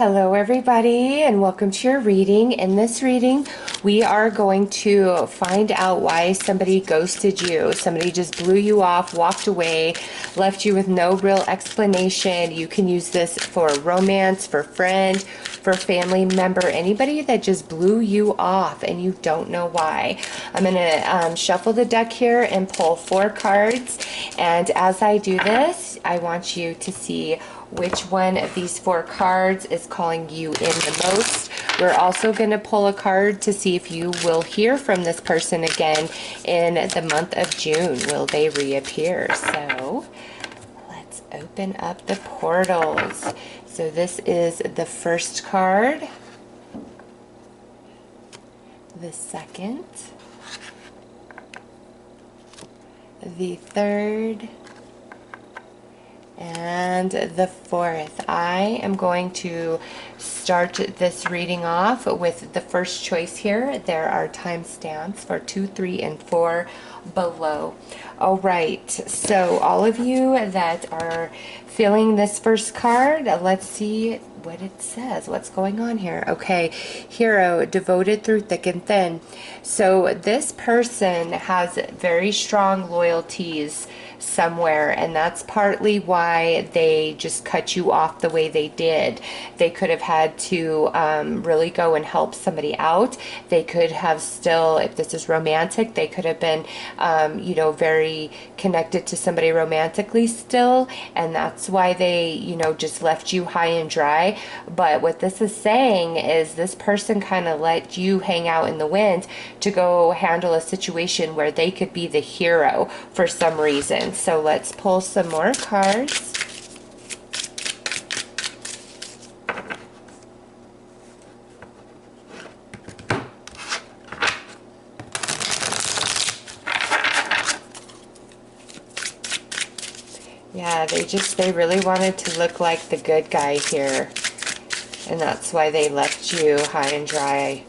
Hello everybody and welcome to your reading. In this reading, we are going to find out why somebody ghosted you. Somebody just blew you off, walked away, left you with no real explanation. You can use this for romance, for friend, for family member, anybody that just blew you off and you don't know why. I'm going to shuffle the deck here and pull 4 cards. And as I do this, I want you to see which one of these 4 cards is calling you in the most. We're also going to pull a card to see if you will hear from this person again in the month of June. Will they reappear? So let's open up the portals. So this is the first card, the second, the third, and the fourth. I am going to start this reading off with the first choice here. There are timestamps for 2, 3, and 4 below. All right, so all of you that are feeling this first card, let's see what it says. What's going on here? Okay, hero, devoted through thick and thin. So this person has very strong loyalties somewhere, and that's partly why they just cut you off the way they did. They could have had to really go and help somebody out. They could have still, if this is romantic, they could have been you know, very connected to somebody romantically still, and that's why they, you know, just left you high and dry. But what this is saying is this person kind of let you hang out in the wind to go handle a situation where they could be the hero for some reason. So let's pull some more cards. Yeah, they really wanted to look like the good guy here. And that's why they left you high and dry.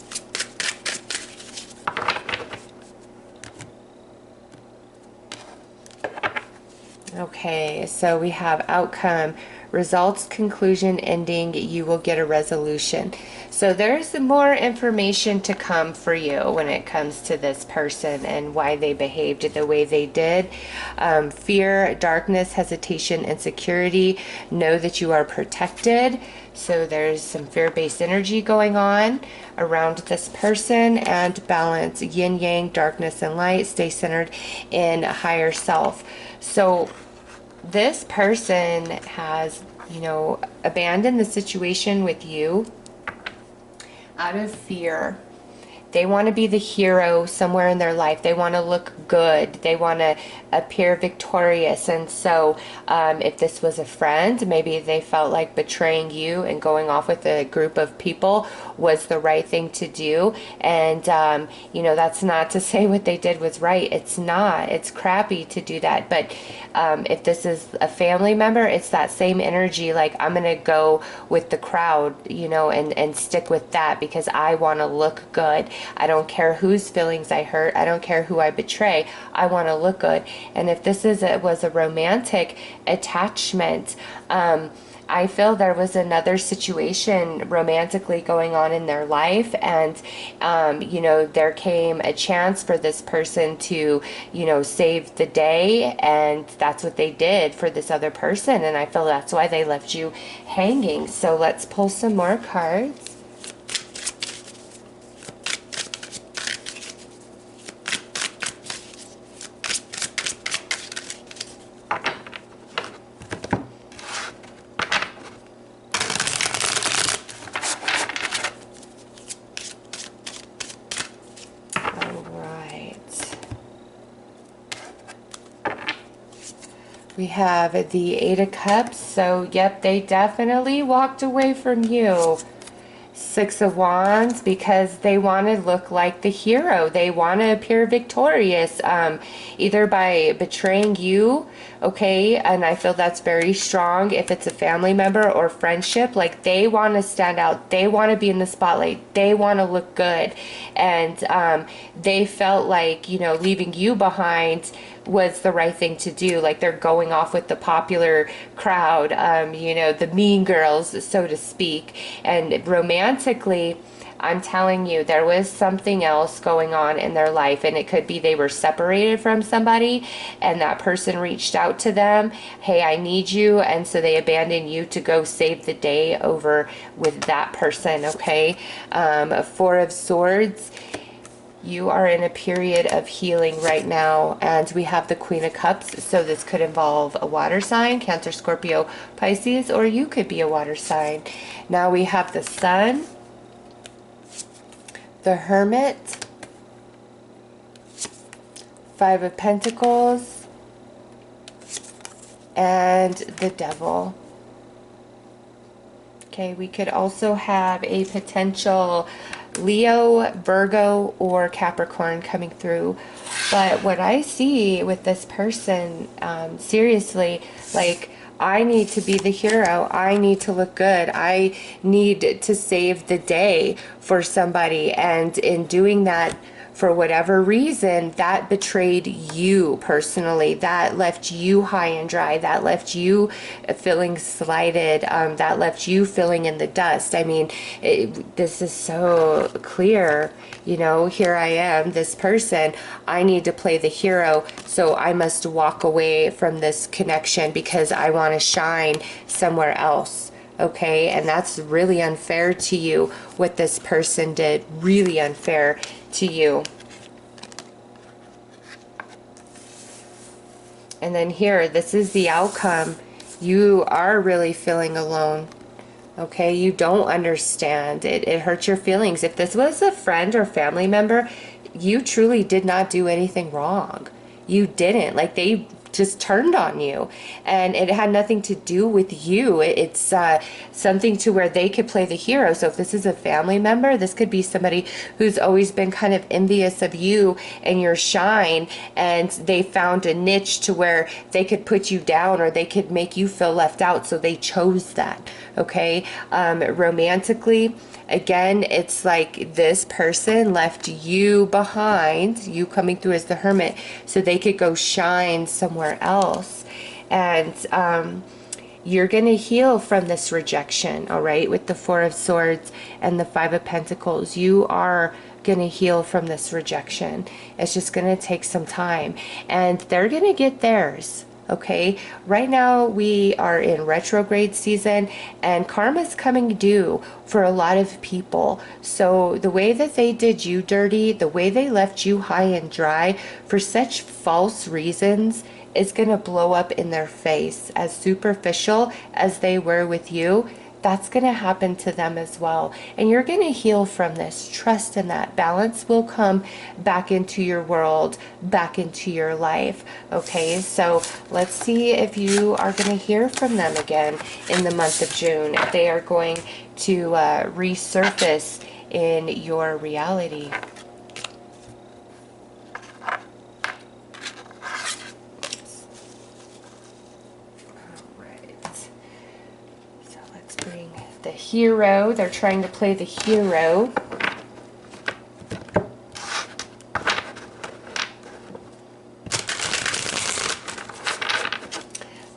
Okay, so we have outcome, results, conclusion, ending, you will get a resolution. So there's more information to come for you when it comes to this person and why they behaved the way they did. Fear, darkness, hesitation, insecurity. Know that you are protected. So there's some fear-based energy going on around this person. And balance, yin yang, darkness and light. Stay centered in a higher self. So this person has, you know, abandoned the situation with you out of fear. They want to be the hero somewhere in their life. They want to look good. They want to appear victorious. And so if this was a friend, maybe they felt like betraying you and going off with a group of people was the right thing to do. And, you know, that's not to say what they did was right. It's not. It's crappy to do that. But if this is a family member, it's that same energy. Like, I'm going to go with the crowd, you know, and stick with that because I want to look good. I don't care whose feelings I hurt. I don't care who I betray. I want to look good. And if this was a romantic attachment, I feel there was another situation romantically going on in their life, and you know, there came a chance for this person to, you know, save the day, and that's what they did for this other person, and I feel that's why they left you hanging. So let's pull some more cards. We have the 8 of Cups, so yep, they definitely walked away from you. 6 of Wands, because they want to look like the hero. They want to appear victorious, either by betraying you, okay, and I feel that's very strong if it's a family member or friendship. Like, they want to stand out. They want to be in the spotlight. They want to look good. And they felt like, you know, leaving you behind was the right thing to do. Like they're going off with the popular crowd, you know, the mean girls, so to speak. And romantically, I'm telling you, there was something else going on in their life, and it could be they were separated from somebody, and that person reached out to them, hey, I need you, and so they abandoned you to go save the day over with that person, okay? Four of Swords, you are in a period of healing right now, and we have the Queen of Cups, so this could involve a water sign, Cancer, Scorpio, Pisces, or you could be a water sign. Now we have the Sun, the Hermit, Five of Pentacles, and the Devil. Okay, we could also have a potential Leo, Virgo, or Capricorn coming through. But what I see with this person, seriously, like, I need to be the hero. I need to look good. I need to save the day for somebody. And in doing that, for whatever reason, that betrayed you personally. That left you high and dry. That left you feeling slighted. That left you feeling in the dust. I mean, this is so clear. You know, here I am, this person. I need to play the hero, so I must walk away from this connection because I want to shine somewhere else. Okay, and that's really unfair to you, what this person did. Really unfair to you. And then here, this is the outcome. You are really feeling alone. Okay, you don't understand. It hurts your feelings. If this was a friend or family member, you truly did not do anything wrong. You didn't. Like, they just turned on you, and it had nothing to do with you. It's something to where they could play the hero. So if this is a family member, this could be somebody who's always been kind of envious of you and your shine, and they found a niche to where they could put you down or they could make you feel left out, so they chose that. Okay, romantically, again, it's like this person left you behind, you coming through as the Hermit, so they could go shine somewhere else. And you're going to heal from this rejection, all right, with the Four of Swords and the Five of Pentacles. You are going to heal from this rejection. It's just going to take some time, and they're going to get theirs. Okay, right now we are in retrograde season, and karma's coming due for a lot of people. So the way that they did you dirty, the way they left you high and dry for such false reasons, is going to blow up in their face. As superficial as they were with you, that's going to happen to them as well. And you're going to heal from this. Trust in that. Balance will come back into your world, back into your life. Okay, so let's see if you are going to hear from them again in the month of June. If they are going to resurface in your reality. The hero. They're trying to play the hero.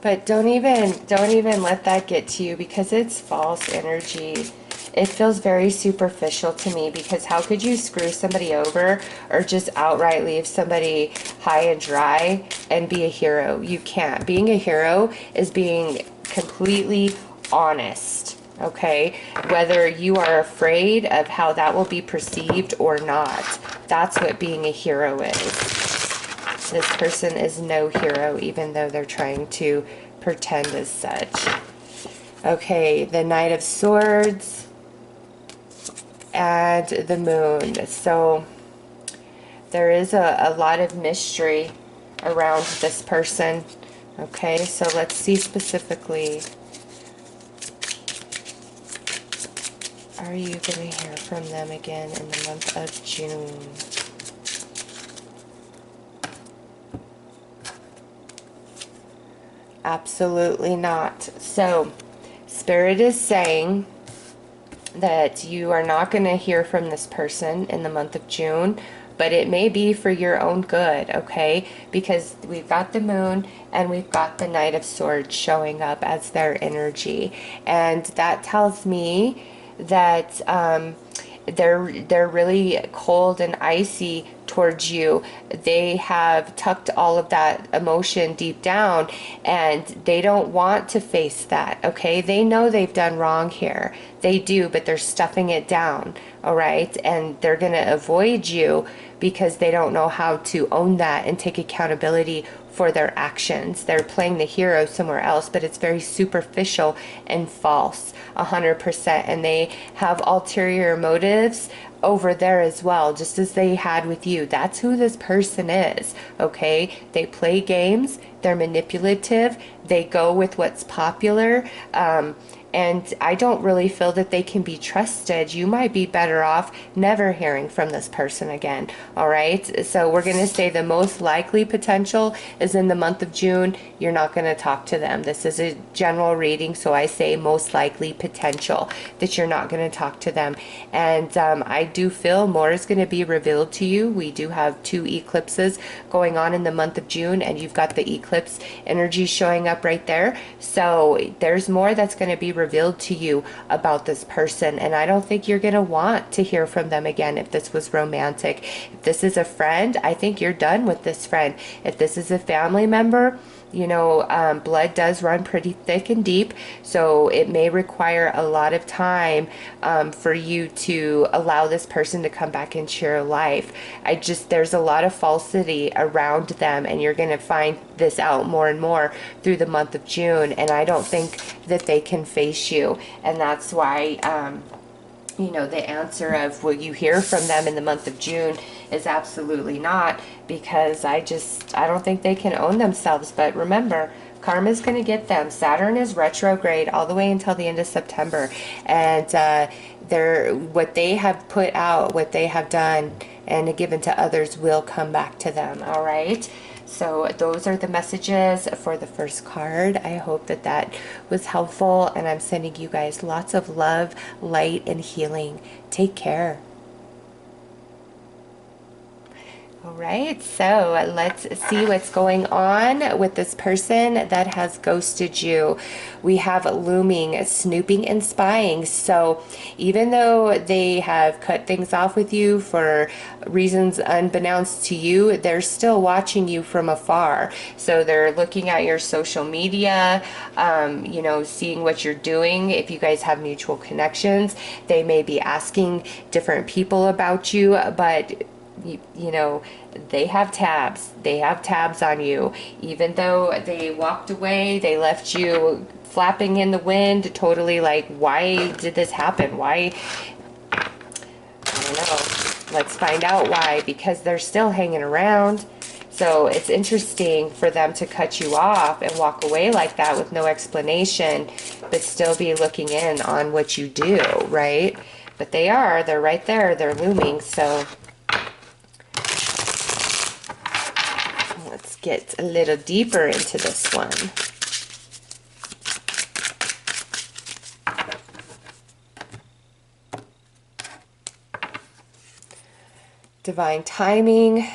But don't even let that get to you, because it's false energy. It feels very superficial to me, because how could you screw somebody over or just outright leave somebody high and dry and be a hero? You can't. Being a hero is being completely honest. Okay, whether you are afraid of how that will be perceived or not, that's what being a hero is. This person is no hero, even though they're trying to pretend as such. Okay, the Knight of Swords and the Moon. So there is a lot of mystery around this person. Okay, so let's see specifically. Are you going to hear from them again in the month of June? Absolutely not. So, Spirit is saying that you are not going to hear from this person in the month of June but it may be for your own good, okay? Because we've got the moon and we've got the Knight of Swords showing up as their energy. And that tells me that they're really cold and icy towards you. They have tucked all of that emotion deep down and they don't want to face that, okay? They know they've done wrong here. They do, but they're stuffing it down, all right? And they're going to avoid you because they don't know how to own that and take accountability for their actions. They're playing the hero somewhere else, but it's very superficial and false, 100%. And they have ulterior motives over there as well, just as they had with you. That's who this person is, okay? They play games, they're manipulative, they go with what's popular, and I don't really feel that they can be trusted. You might be better off never hearing from this person again, all right? So we're going to say the most likely potential is in the month of June. You're not going to talk to them. This is a general reading, so I say most likely potential that you're not going to talk to them. And I do feel more is going to be revealed to you. We do have 2 eclipses going on in the month of June, and you've got the eclipse energy showing up right there. So there's more that's going to be revealed to you about this person, and I don't think you're going to want to hear from them again. If this was romantic, if this is a friend, I think you're done with this friend. If this is a family member, you know, blood does run pretty thick and deep, so it may require a lot of time for you to allow this person to come back into your life. There's a lot of falsity around them, and you're going to find this out more and more through the month of June, and I don't think that they can face you, and that's why you know, the answer of will you hear from them in the month of June is absolutely not, because I don't think they can own themselves. But remember, karma's going to get them. Saturn is retrograde all the way until the end of September, and what they have put out, what they have done and given to others will come back to them, all right? So those are the messages for the first card. I hope that that was helpful, and I'm sending you guys lots of love, light, and healing. Take care. All right, so let's see what's going on with this person that has ghosted you. We have looming, snooping, and spying. So even though they have cut things off with you for reasons unbeknownst to you, they're still watching you from afar. So they're looking at your social media, you know, seeing what you're doing. If you guys have mutual connections, they may be asking different people about you, but you know, they have tabs. They have tabs on you. Even though they walked away, they left you flapping in the wind, totally like, why did this happen? Why? I don't know. Let's find out why. Because they're still hanging around. So it's interesting for them to cut you off and walk away like that with no explanation, but still be looking in on what you do, right? But they're right there. They're looming. So let's get a little deeper into this one. Divine timing,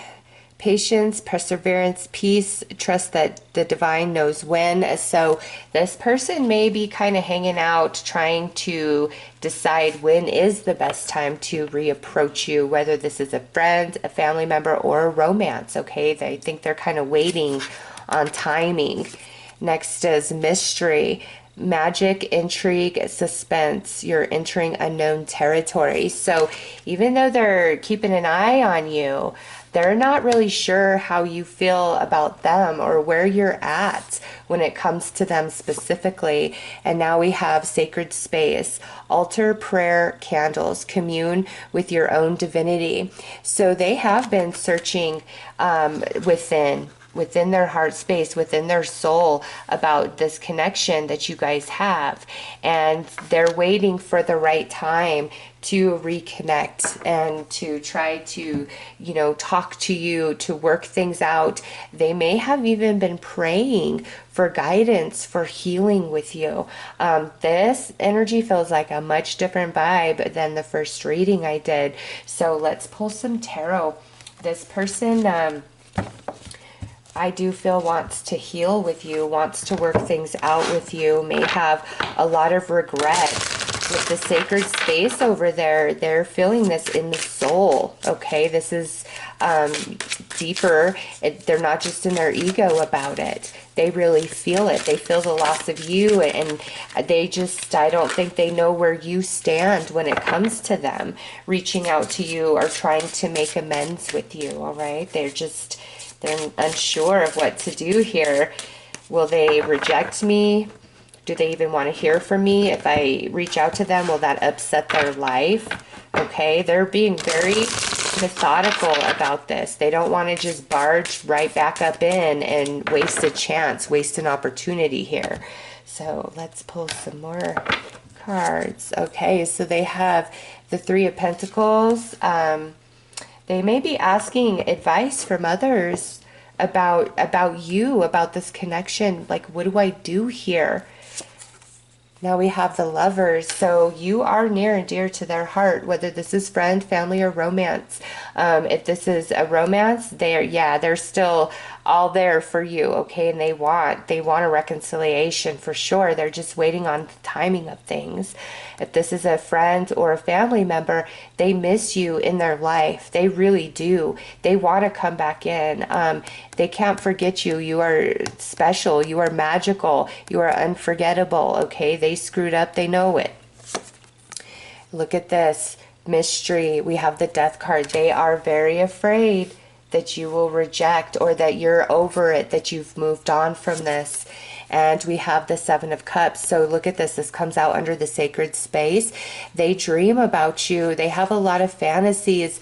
patience, perseverance, peace, trust that the divine knows when. So this person may be kind of hanging out, trying to decide when is the best time to reapproach you, whether this is a friend, a family member, or a romance, okay? They think they're kind of waiting on timing. Next is mystery, magic, intrigue, suspense. You're entering unknown territory. So even though they're keeping an eye on you, they're not really sure how you feel about them or where you're at when it comes to them specifically. And now we have sacred space, altar, prayer, candles, commune with your own divinity. So they have been searching within their heart space, within their soul, about this connection that you guys have, and they're waiting for the right time to reconnect and to try to, you know, talk to you, to work things out. They may have even been praying for guidance, for healing with you. This energy feels like a much different vibe than the first reading I did. So let's pull some tarot This person, I do feel wants to heal with you, wants to work things out with you, may have a lot of regret with the sacred space over there. They're feeling this in the soul, okay? This is deeper. They're not just in their ego about it. They really feel it. They feel the loss of you, and they just, I don't think they know where you stand when it comes to them reaching out to you or trying to make amends with you, all right? They're unsure of what to do here. Will they reject me? Do they even want to hear from me? If I reach out to them, will that upset their life? Okay, they're being very methodical about this. They don't want to just barge right back up in and waste a chance, waste an opportunity here. So let's pull some more cards. Okay, so they have the Three of Pentacles. They may be asking advice from others about you, about this connection. Like, what do I do here? Now we have the Lovers. So you are near and dear to their heart, whether this is friend, family, or romance. If this is a romance, they're still all there for you, okay? And they want a reconciliation for sure. They're just waiting on the timing of things. If this is a friend or a family member, they miss you in their life. They really do. They want to come back in. They can't forget you. You are special. You are magical. You are unforgettable, okay? They screwed up. They know it. Look at this. Mystery. We have the Death card. They are very afraid that you will reject, or that you're over it, that you've moved on from this. And we have the Seven of Cups. So look at this. This comes out under the sacred space. They dream about you. They have a lot of fantasies.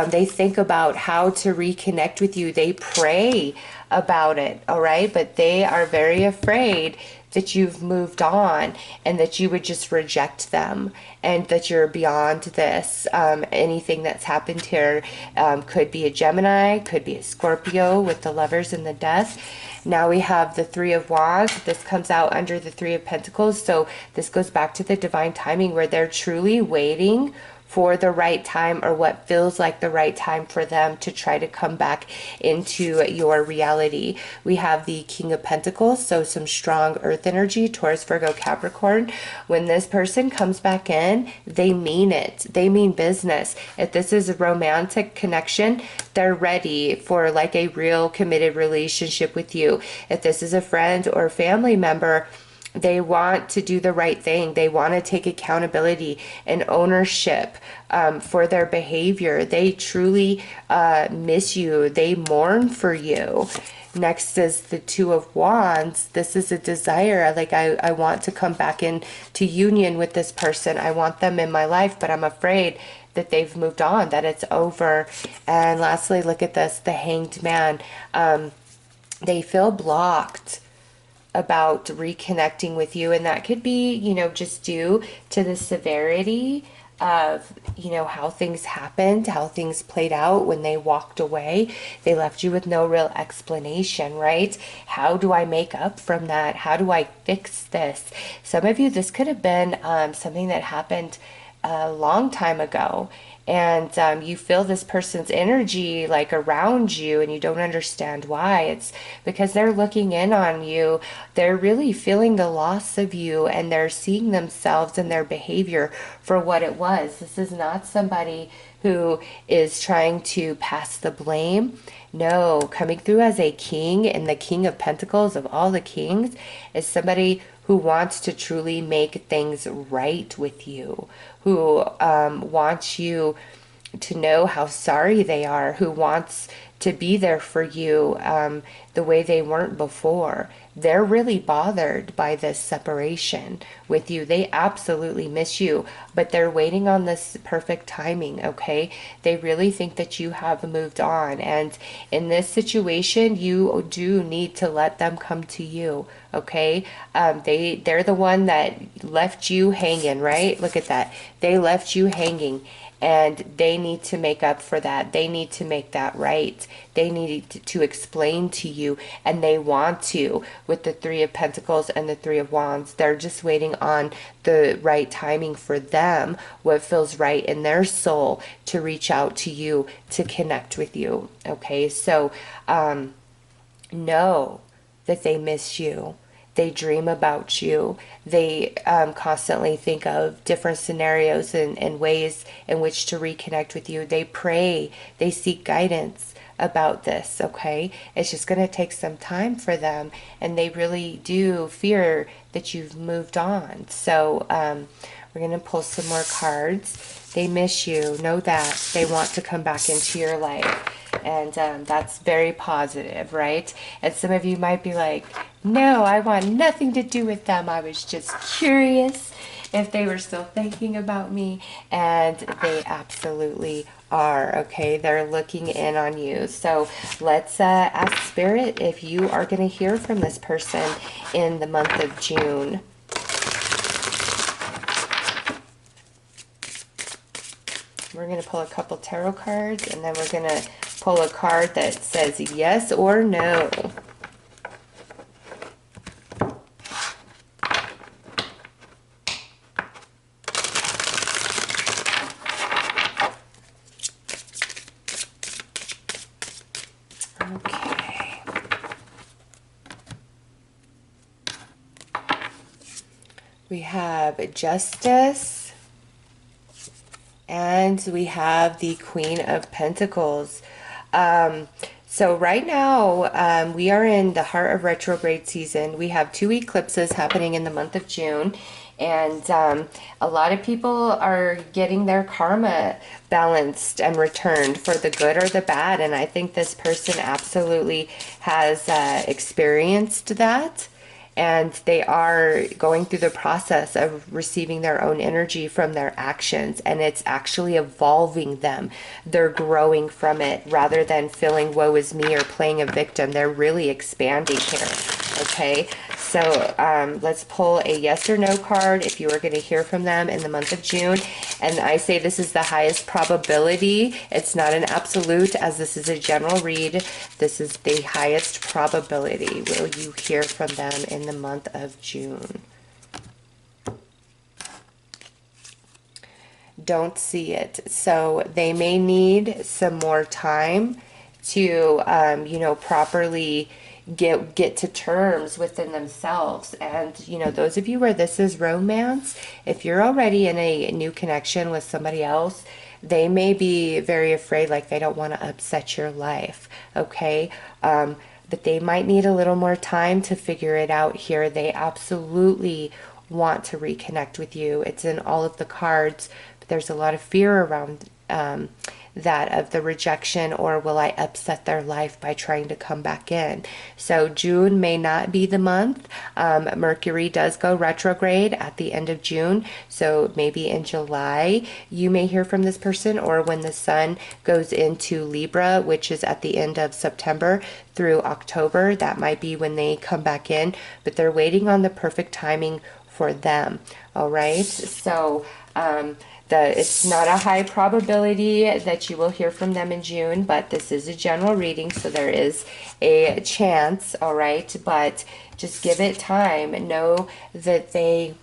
They think about how to reconnect with you. They pray about it, all right? But they are very afraid that you've moved on and that you would just reject them and that you're beyond this. Anything that's happened here could be a Gemini, could be a Scorpio with the Lovers and the Death. Now we have the Three of Wands. This comes out under the Three of Pentacles. So this goes back to the divine timing where they're truly waiting for the right time, or what feels like the right time for them to try to come back into your reality. We have the King of Pentacles, so some strong earth energy, Taurus, Virgo, Capricorn. When this person comes back in, they mean it. They mean business. If this is a romantic connection, they're ready for like a real committed relationship with you. If this is a friend or family member, they want to do the right thing. They want to take accountability and ownership for their behavior. They truly miss you. They mourn for you. Next is the Two of Wands. This is a desire. Like, I want to come back into union with this person. I want them in my life, but I'm afraid that they've moved on, that it's over. And lastly, look at this, the Hanged Man. They feel blocked about reconnecting with you, and that could be, you know, just due to the severity of, you know, how things happened, how things played out when they walked away. They left you with no real explanation, right? How do I make up from that? How do I fix this? Some of you, this could have been something that happened a long time ago, and you feel this person's energy like around you, and you don't understand why. It's because they're looking in on you. They're really feeling the loss of you, and they're seeing themselves and their behavior for what it was. This is not somebody who is trying to pass the blame. No, coming through as a king, and the King of Pentacles of all the kings is somebody who wants to truly make things right with you, who wants you to know how sorry they are, who wants to be there for you the way they weren't before. They're really bothered by this separation with you. They absolutely miss you, but they're waiting on this perfect timing, okay? They really think that you have moved on, and in this situation, you do need to let them come to you, okay? They're the one that left you hanging, right? Look at that. They left you hanging, and they need to make up for that. They need to make that right. They need to explain to you, and they want to. With the Three of Pentacles and the Three of Wands, they're just waiting on the right timing for them, what feels right in their soul to reach out to you, to connect with you. Okay, so know that they miss you. They dream about you. They constantly think of different scenarios and ways in which to reconnect with you. They pray, they seek guidance about this, okay? It's just going to take some time for them, and they really do fear that you've moved on. So we're going to pull some more cards. They miss you. Know that. They want to come back into your life. And that's very positive, right? And some of you might be like, no, I want nothing to do with them. I was just curious if they were still thinking about me. And they absolutely are, okay? They're looking in on you. So let's ask Spirit if you are going to hear from this person in the month of June. We're going to pull a couple tarot cards, and then we're going to pull a card that says yes or no. Okay. We have Justice, and we have the Queen of Pentacles. So right now, we are in the heart of retrograde season. We have 2 eclipses happening in the month of June. And a lot of people are getting their karma balanced and returned for the good or the bad. And I think this person absolutely has experienced that. And they are going through the process of receiving their own energy from their actions, and it's actually evolving them. They're growing from it rather than feeling woe is me or playing a victim. They're really expanding here. Okay, so let's pull a yes or no card if you are going to hear from them in the month of June. And I say this is the highest probability. It's not an absolute, as this is a general read. This is the highest probability. Will you hear from them in the month of June? Don't see it. So they may need some more time to, properly get to terms within themselves. And those of you where this is romance, if you're already in a new connection with somebody else, they may be very afraid, like they don't want to upset your life, okay? But they might need a little more time to figure it out here. They absolutely want to reconnect with you. It's in all of the cards, but there's a lot of fear around that of the rejection, or will I upset their life by trying to come back in? So June may not be the month. Mercury does go retrograde at the end of June, so maybe in July you may hear from this person, or when the sun goes into Libra, which is at the end of September through October, that might be when they come back in, but they're waiting on the perfect timing for them. All right, so it's not a high probability that you will hear from them in June, but this is a general reading, so there is a chance, all right? But just give it time. Know that they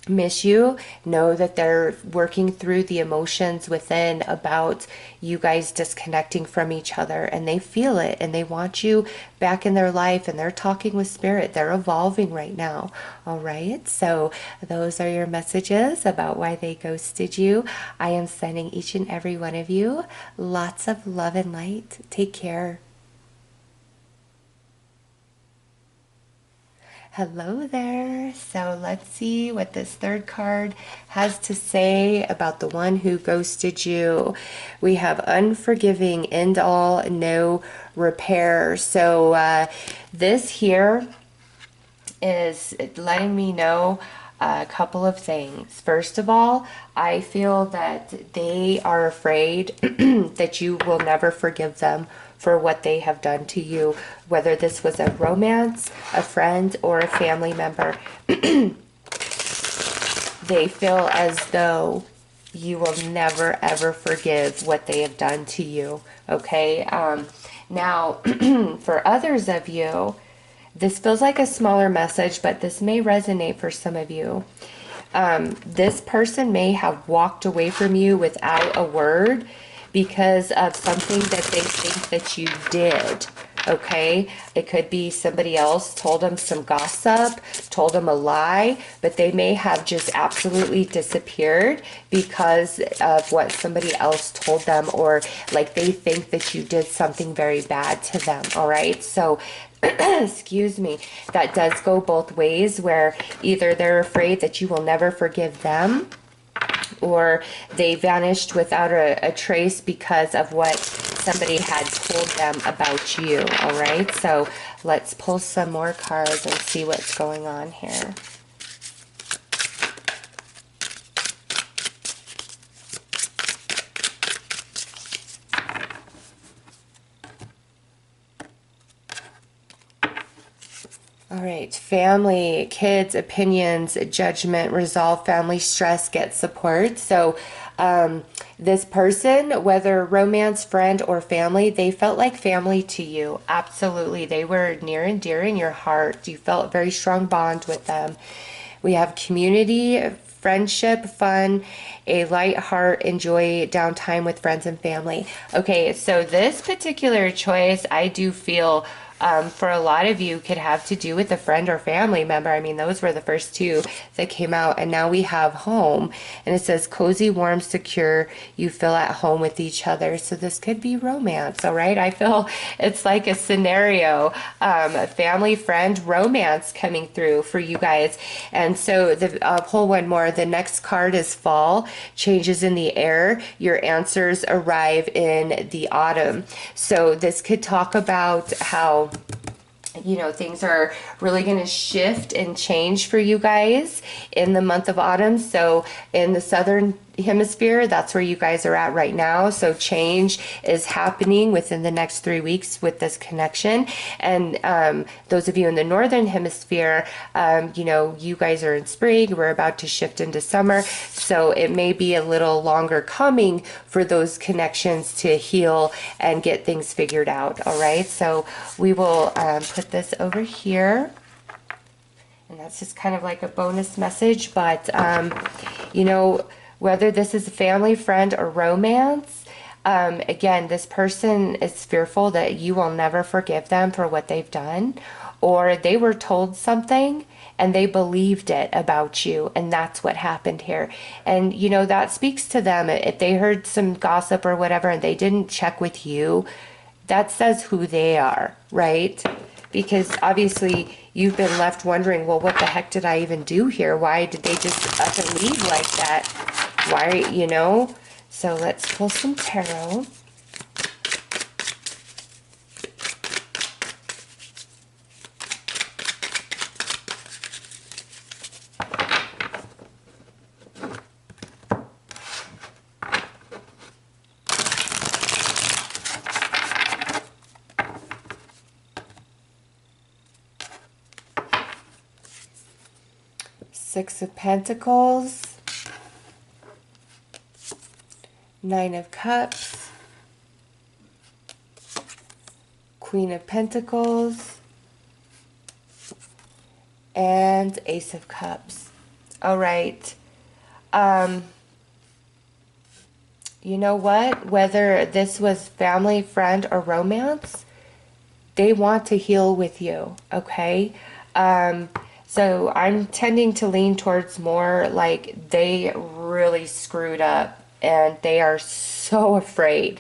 miss you. Know that they're working through the emotions within about you guys disconnecting from each other, and they feel it, and they want you back in their life, and they're talking with spirit. They're evolving right now. All right, so those are your messages about why they ghosted you. I am sending each and every one of you lots of love and light. Take care. Hello there. So let's see what this third card has to say about the one who ghosted you. We have unforgiving, end all, no repair. So this here is letting me know a couple of things. First of all, I feel that they are afraid that you will never forgive them for what they have done to you, whether this was a romance, a friend, or a family member. They feel as though you will never ever forgive what they have done to you, okay? Now, for others of you, this feels like a smaller message, but this may resonate for some of you. This person may have walked away from you without a word because of something that they think that you did. Okay, it could be somebody else told them some gossip, told them a lie, but they may have just absolutely disappeared because of what somebody else told them, or like they think that you did something very bad to them. All right, so excuse me, that does go both ways, where either they're afraid that you will never forgive them, or they vanished without a trace because of what somebody had told them about you. All right, so let's pull some more cards and see what's going on here. All right, family, kids, opinions, judgment, resolve, family, stress, get support. So this person, whether romance, friend, or family, they felt like family to you. Absolutely. They were near and dear in your heart. You felt a very strong bond with them. We have community, friendship, fun, a light heart, enjoy downtime with friends and family. Okay, so this particular choice, I do feel for a lot of you could have to do with a friend or family member. I mean, those were the first two that came out, and now we have home, and it says cozy, warm, secure, you feel at home with each other. So this could be romance. All right, I feel it's like a scenario, family, friend, romance coming through for you guys. And so the pull one more. The next card is fall, changes in the air, your answers arrive in the autumn. So this could talk about how, you know, things are really going to shift and change for you guys in the month of autumn. So in the southern hemisphere, that's where you guys are at right now. So change is happening within the next 3 weeks with this connection. And those of you in the northern hemisphere, you know, you guys are in spring. We're about to shift into summer. So it may be a little longer coming for those connections to heal and get things figured out. All right. So we will put this over here. And that's just kind of like a bonus message. But, you know, whether this is a family, friend, or romance, again, this person is fearful that you will never forgive them for what they've done, or they were told something and they believed it about you, and that's what happened here. And, you know, that speaks to them. If they heard some gossip or whatever and they didn't check with you, that says who they are, right? Because obviously you've been left wondering, well, what the heck did I even do here? Why did they just up and leave like that? Why, you know? So let's pull some tarot. Six of Pentacles, Nine of Cups, Queen of Pentacles, and Ace of Cups. All right. You know what? Whether this was family, friend, or romance, they want to heal with you, okay? So I'm tending to lean towards more like they really screwed up and they are so afraid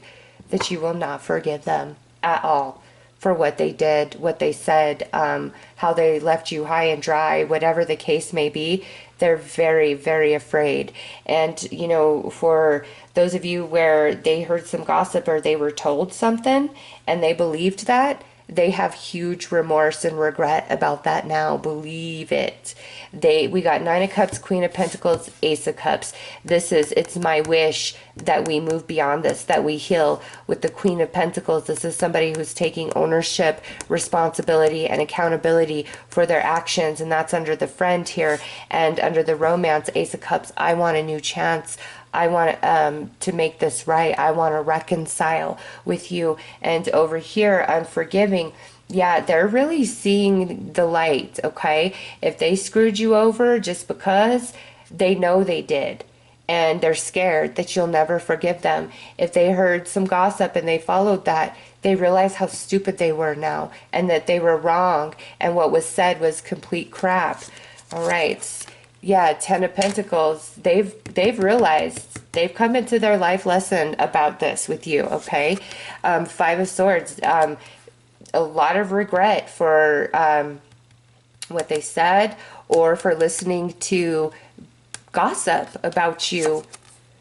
that you will not forgive them at all for what they did, what they said, how they left you high and dry, whatever the case may be. They're very, very afraid. And, you know, for those of you where they heard some gossip or they were told something and they believed that, they have huge remorse and regret about that now. Believe it. We got Nine of Cups, Queen of Pentacles, Ace of Cups. It's my wish that we move beyond this, that we heal. With the Queen of Pentacles, this is somebody who's taking ownership, responsibility, and accountability for their actions, and that's under the friend here. And under the romance, Ace of Cups, I want a new chance. I want to make this right. I want to reconcile with you. And over here, unforgiving, yeah, they're really seeing the light, okay? If they screwed you over just because, they know they did. And they're scared that you'll never forgive them. If they heard some gossip and they followed that, they realize how stupid they were now and that they were wrong and what was said was complete crap. All right. Yeah, Ten of Pentacles. They've realized, they've come into their life lesson about this with you, okay? Five of Swords. A lot of regret for what they said or for listening to gossip about you.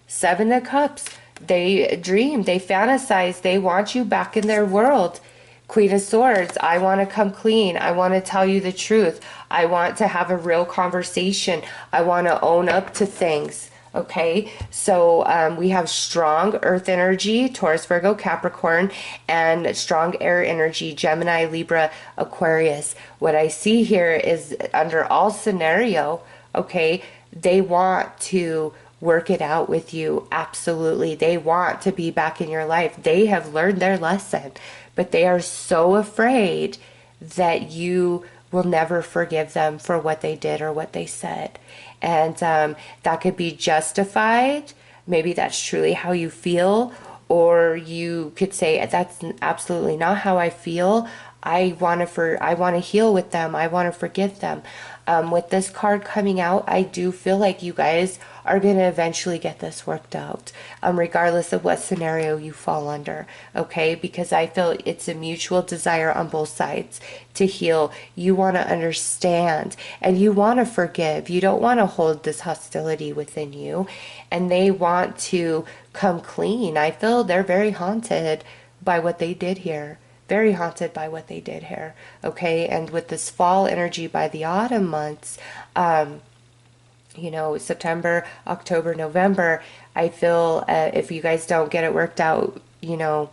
Seven of Cups. They dream, they fantasize, they want you back in their world. Queen of Swords. I want to come clean. I want to tell you the truth. I want to have a real conversation. I want to own up to things. Okay, so we have strong earth energy, Taurus, Virgo, Capricorn, and strong air energy, Gemini, Libra, Aquarius. What I see here is under all scenario, okay, they want to work it out with you. Absolutely. They want to be back in your life. They have learned their lesson, but they are so afraid that you will never forgive them for what they did or what they said. And that could be justified. Maybe that's truly how you feel. Or you could say, that's absolutely not how I feel. I want to heal with them. I want to forgive them. With this card coming out, I do feel like you guys are going to eventually get this worked out, regardless of what scenario you fall under, okay? Because I feel it's a mutual desire on both sides to heal. You want to understand and you want to forgive. You don't want to hold this hostility within you, and they want to come clean. I feel they're very haunted by what they did here. Very haunted by what they did here, okay? And with this fall energy by the autumn months, you know, September, October, November, I feel if you guys don't get it worked out, you know,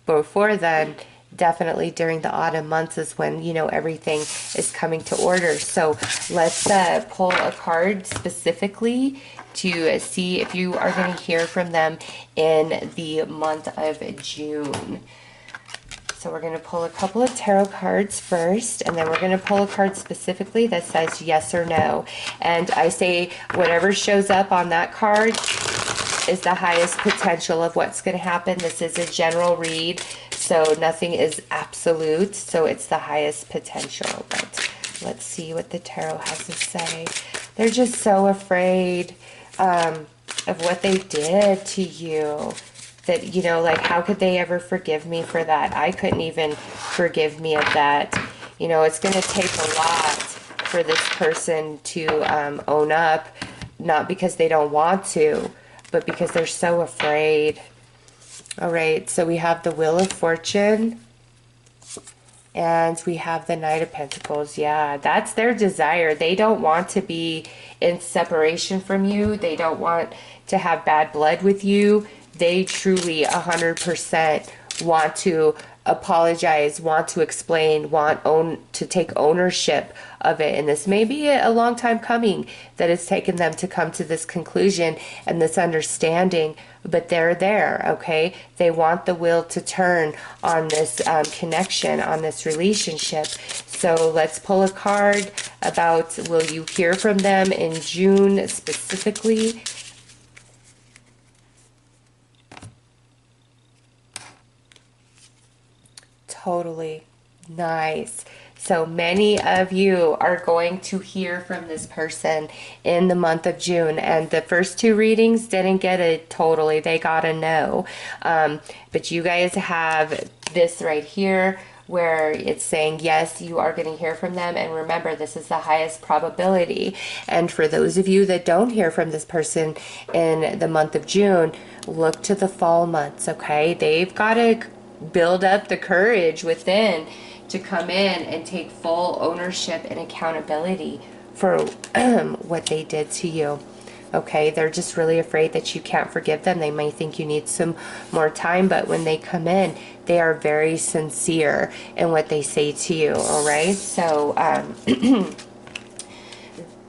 before then, definitely during the autumn months is when, you know, everything is coming to order. So let's pull a card specifically to see if you are going to hear from them in the month of June. So we're going to pull a couple of tarot cards first, and then we're going to pull a card specifically that says yes or no. And I say whatever shows up on that card is the highest potential of what's going to happen. This is a general read, so nothing is absolute, so it's the highest potential. But let's see what the tarot has to say. They're just so afraid of what they did to you. That, you know, like, how could they ever forgive me for that? I couldn't even forgive me of that. You know, it's going to take a lot for this person to own up, not because they don't want to, but because they're so afraid. All right, so we have the Wheel of Fortune, and we have the Knight of Pentacles. Yeah, that's their desire. They don't want to be in separation from you. They don't want to have bad blood with you. They truly 100% want to apologize, want to explain, to take ownership of it. And this may be a long time coming that it's taken them to come to this conclusion and this understanding, but they're there, okay? They want the wheel to turn on this connection, on this relationship. So let's pull a card about, will you hear from them in June specifically? Totally. Nice. So many of you are going to hear from this person in the month of June. And the first two readings didn't get it totally. They got a no. But you guys have this right here where it's saying, yes, you are going to hear from them. And remember, this is the highest probability. And for those of you that don't hear from this person in the month of June, look to the fall months, okay? They've got to build up the courage within to come in and take full ownership and accountability for what they did to you. Okay, they're just really afraid that you can't forgive them. They may think you need some more time, but when they come in, they are very sincere in what they say to you. All right, so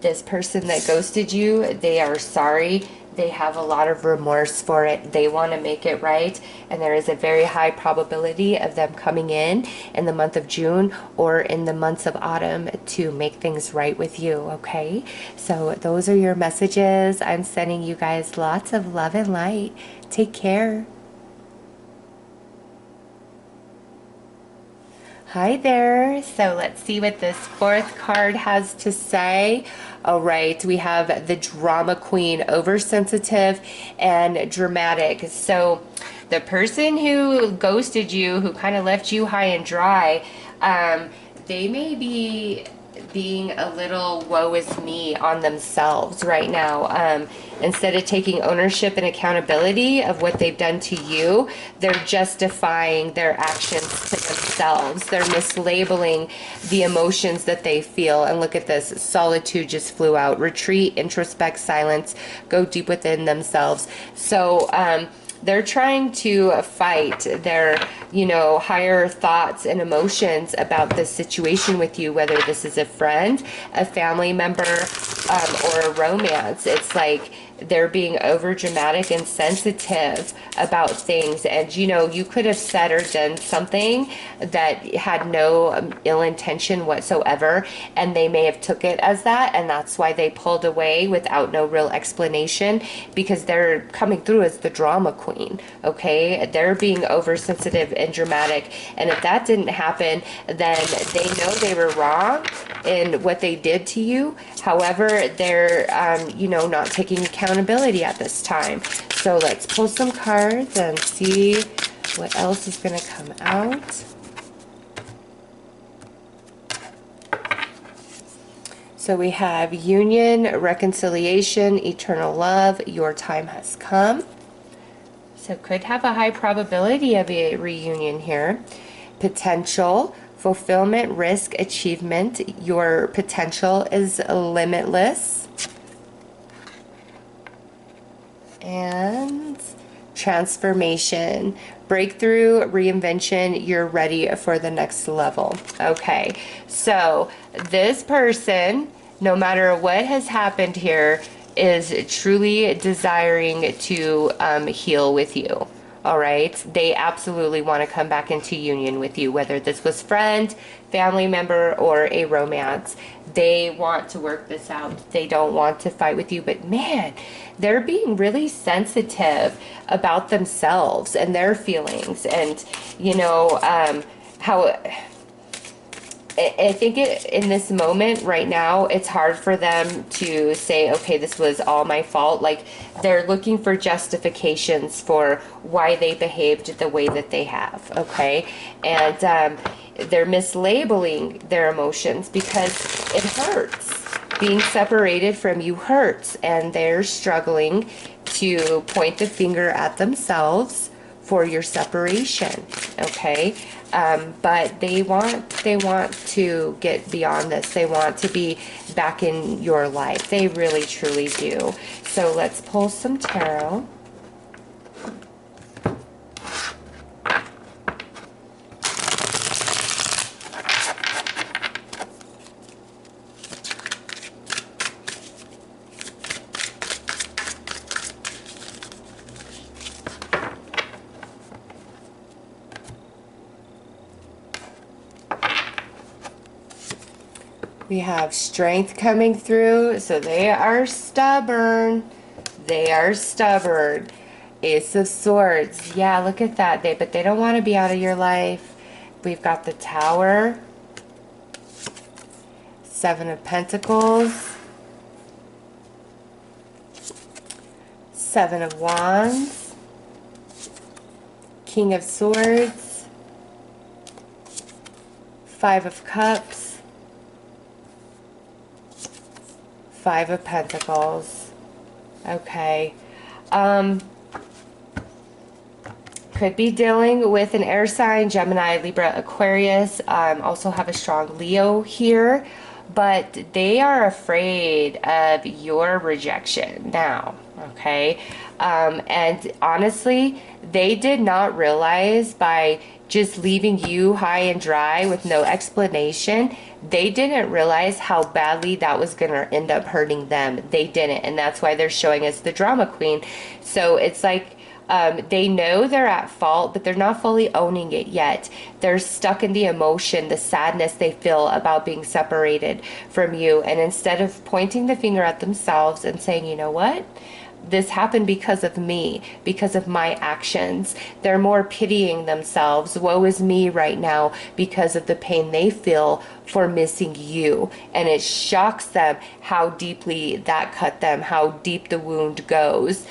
this person that ghosted you, they are sorry. They have a lot of remorse for it. They want to make it right, and there is a very high probability of them coming in the month of June or in the months of autumn to make things right with you, okay? So those are your messages. I'm sending you guys lots of love and light. Take care. Hi there. So let's see what this fourth card has to say. All right, we have the drama queen, oversensitive and dramatic. So the person who ghosted you, who kind of left you high and dry, they may be being a little woe is me on themselves right now. Instead of taking ownership and accountability of what they've done to you, they're justifying their actions to themselves. They're mislabeling the emotions that they feel. And look at this, solitude just flew out. Retreat, introspect, silence, go deep within themselves. So, they're trying to fight their, higher thoughts and emotions about this situation with you, whether this is a friend, a family member, or a romance. It's like they're being over dramatic and sensitive about things, and you could have said or done something that had no ill intention whatsoever, and they may have took it as that, and that's why they pulled away without no real explanation, because they're coming through as the drama queen. Okay, they're being oversensitive and dramatic, and if that didn't happen, then they know they were wrong in what they did to you. However, they're not taking accountability at this time. So let's pull some cards and see what else is going to come out. So we have union, reconciliation, eternal love, your time has come. So could have a high probability of a reunion here. Potential, fulfillment, risk, achievement. Your potential is limitless. And transformation, breakthrough, reinvention. You're ready for the next level. Okay, so this person, no matter what has happened here, is truly desiring to heal with you. All right, they absolutely want to come back into union with you, whether this was friend, family member, or a romance. They want to work this out. They don't want to fight with you, but man, they're being really sensitive about themselves and their feelings, and how I think in this moment right now, it's hard for them to say, okay, this was all my fault. Like, they're looking for justifications for why they behaved the way that they have, okay? And they're mislabeling their emotions because it hurts. Being separated from you hurts, and they're struggling to point the finger at themselves for your separation, okay? But they want to get beyond this. They want to be back in your life. They really, truly do. So let's pull some tarot. We have strength coming through, so they are stubborn. They are stubborn. Ace of Swords. Yeah, look at that. But they don't want to be out of your life. We've got the Tower. Seven of Pentacles. Seven of Wands. King of Swords. Five of Cups. Five of Pentacles. Okay. Could be dealing with an air sign, Gemini, Libra, Aquarius. Also have a strong Leo here. but they are afraid of your rejection now, okay? And honestly, they did not realize by just leaving you high and dry with no explanation, they didn't realize how badly that was going to end up hurting them. They didn't. And that's why they're showing us the drama queen. So it's like, they know they're at fault, but they're not fully owning it yet. They're stuck in the emotion, the sadness they feel about being separated from you. And instead of pointing the finger at themselves and saying, you know what? This happened because of me, because of my actions. They're more pitying themselves. Woe is me right now because of the pain they feel for missing you. And it shocks them how deeply that cut them, how deep the wound goes.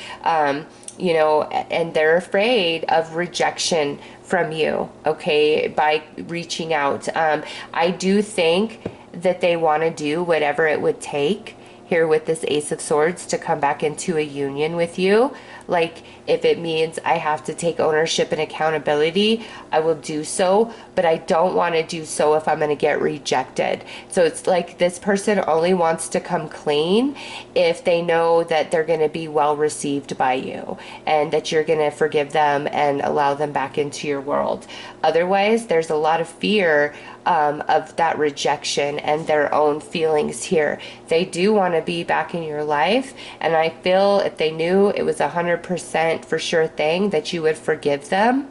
You know, and they're afraid of rejection from you, okay, by reaching out. I do think that they want to do whatever it would take here with this Ace of Swords to come back into a union with you. Like, if it means I have to take ownership and accountability, I will do so, but I don't want to do so if I'm going to get rejected. So it's like this person only wants to come clean if they know that they're going to be well received by you and that you're going to forgive them and allow them back into your world. Otherwise, there's a lot of fear of that rejection and their own feelings here. They do want to be back in your life, and I feel if they knew it was 100% for sure thing that you would forgive them,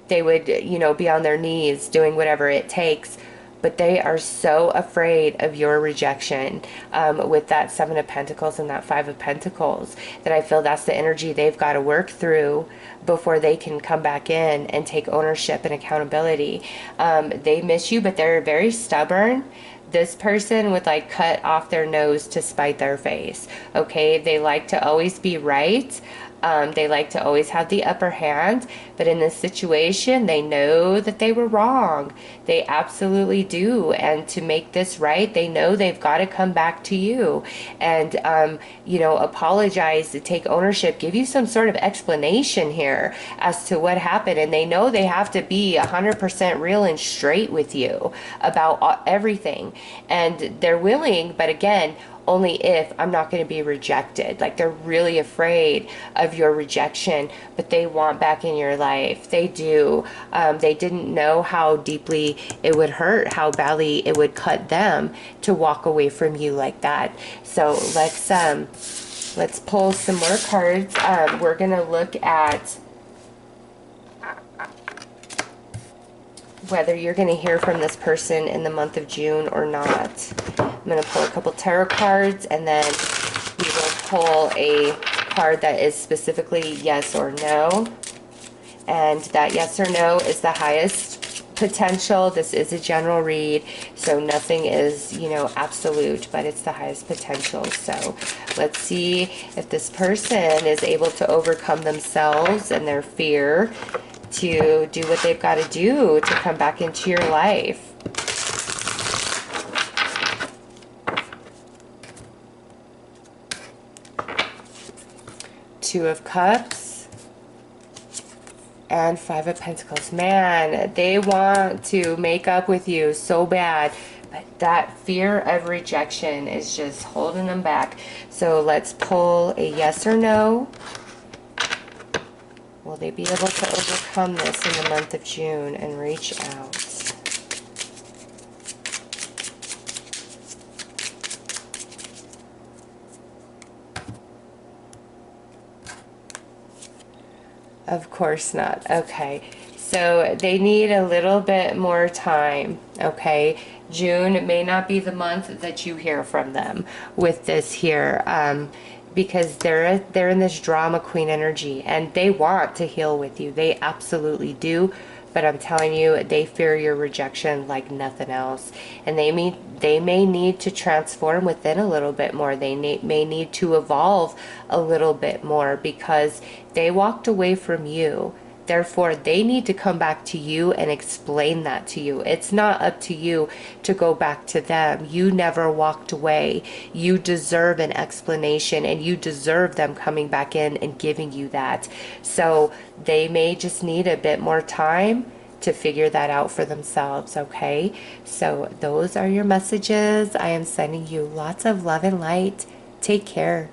they would, you know, be on their knees doing whatever it takes. But they are so afraid of your rejection with that Seven of Pentacles and that Five of Pentacles that I feel that's the energy they've got to work through before they can come back in and take ownership and accountability. They miss you, but they're very stubborn. This person would like cut off their nose to spite their face. Okay, they like to always be right. They like to always have the upper hand, but in this situation, they know that they were wrong. They absolutely do. And to make this right, they know they've got to come back to you and, you know, apologize, to take ownership, give you some sort of explanation here as to what happened. And they know they have to be 100% real and straight with you about everything. And they're willing, but again, only if I'm not going to be rejected. Like, they're really afraid of your rejection, but they want back in your life. They do. They didn't know how deeply it would hurt, how badly it would cut them to walk away from you like that. So let's pull some more cards. We're going to look at whether you're going to hear from this person in the month of June or not. I'm going to pull a couple tarot cards, and then we will pull a card that is specifically yes or no. And that yes or no is the highest potential. This is a general read, so nothing is, you know, absolute, but it's the highest potential. So let's see if this person is able to overcome themselves and their fear to do what they've got to do to come back into your life. Two of Cups and Five of Pentacles. Man, they want to make up with you so bad, but that fear of rejection is just holding them back. So let's pull a yes or no. Will they be able to overcome this in the month of June and reach out? Of course not. Okay, so they need a little bit more time, okay? June may not be the month that you hear from them with this here. Because they're in this drama queen energy, and they want to heal with you. They absolutely do. But I'm telling you, they fear your rejection like nothing else. And they may need to transform within a little bit more. They may need to evolve a little bit more because they walked away from you. Therefore, they need to come back to you and explain that to you. It's not up to you to go back to them. You never walked away. You deserve an explanation, and you deserve them coming back in and giving you that. So they may just need a bit more time to figure that out for themselves, okay? So those are your messages. I am sending you lots of love and light. Take care.